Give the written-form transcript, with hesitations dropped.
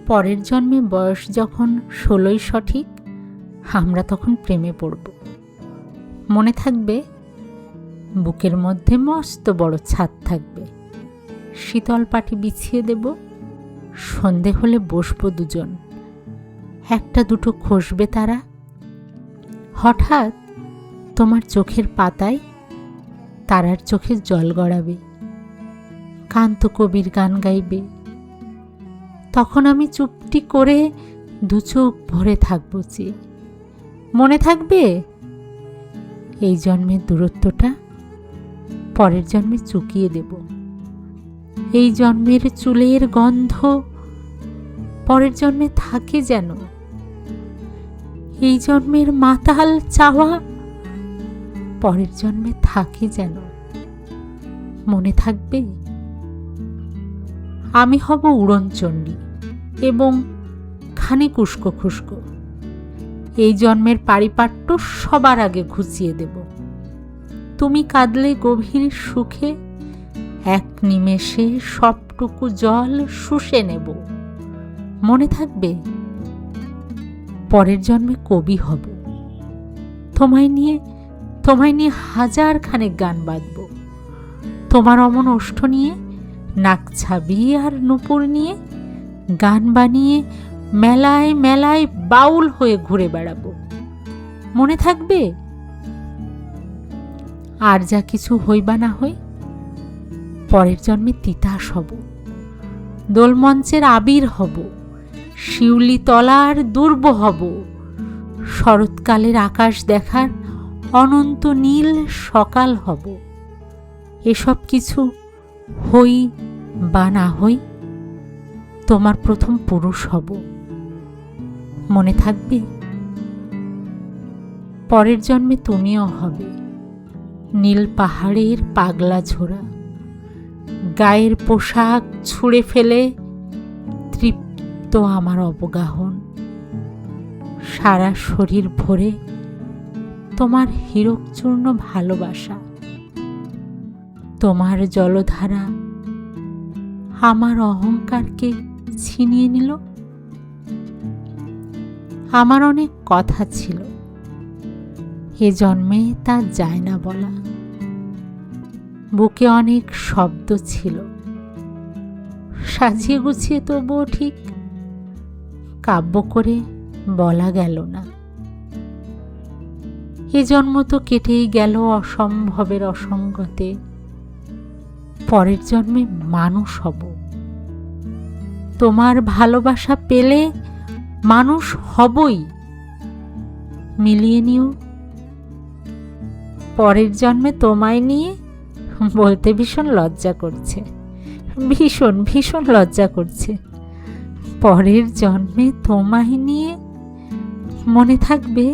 পরের জন্মে বয়স যখন 16ই সঠিক, আমরা তখন প্রেমে পড়ব। মনে থাকবে, বুকের মধ্যে মস্ত বড় ছাদ থাকবে, শীতল পাটি বিছিয়ে দেব, সন্ধে হলে বসবো দুজন, একটা দুটো খসবে তারা। হঠাৎ তোমার চোখের পাতায় তারার চোখে জল গড়াবে, কান্ত কবির গান গাইবে। তখন আমি চুপটি করে দু চোখ ভরে থাকবো যে। মনে থাকবে, এই জন্মের দূরত্বটা পরের জন্মে চুকিয়ে দেব। এই জন্মের চুলের গন্ধ পরের জন্মে থাকে যেন। এই জন্মের মাতাল চাওয়া পরের জন্মে থাকে যেন। মনে থাকবে, আমি হব উড়নচণ্ডী এবং খানিক উস্কো খুস্কো। এই জন্মের পারিপাট্য সবার আগে ঘুচিয়ে দেব। তুমি কাঁদলে গভীর সুখে এক নিমেষে সবটুকু জল শুষে নেব। মনে থাকবে, পরের জন্মে কবি হব। তোমায় নিয়ে হাজার খানেক গান বাঁধব। তোমার অমন ওষ্ঠ নিয়ে, নাকছাবি আর নূপুর নিয়ে গান বানিয়ে মেলায় মেলায় বাউল হয়ে ঘুরে বেড়াবো। মনে থাকবে, আর যা কিছু হইবা না হই, পরের জন্মে তিতাস হব, দোলমঞ্চের আবির হব, শিউলি তলার দুর্ব হব, শরৎকালের আকাশ দেখার অনন্ত নীল সকাল হব। এসব কিছু হই বা না হই, তোমার প্রথম পুরুষ হব। মনে থাকবে, পরের জন্মে তুমিও হবে নীল পাহাড়ের পাগলা ঝোড়া, গায়ের পোশাক ছুঁড়ে ফেলে তৃপ্ত আমার অবগাহন, সারা শরীর ভরে তোমার হীরকচূর্ণ ভালোবাসা। তোমার জলধারা আমার অহংকারকে ছিনিয়ে নিল। আমার অনেক কথা ছিল, এ জন্মে তা যায় না বলা। বুকে অনেক শব্দ ছিল, সাজিয়ে গুছিয়ে তবুও ঠিক কাব্য করে বলা গেল না। এ জন্ম তো কেটেই গেল অসম্ভবের অসঙ্গতে। পরের জন্মে মানুষ হব। তোমার ভালোবাসা পেলে মানুষ হবই। মিলিয়ে নিও। পরের জন্মে তোমায় নিয়ে বলতে ভীষণ লজ্জা করছে, ভীষণ ভীষণ লজ্জা করছে। পরের জন্মে তোমায় নিয়ে, মনে থাকবে।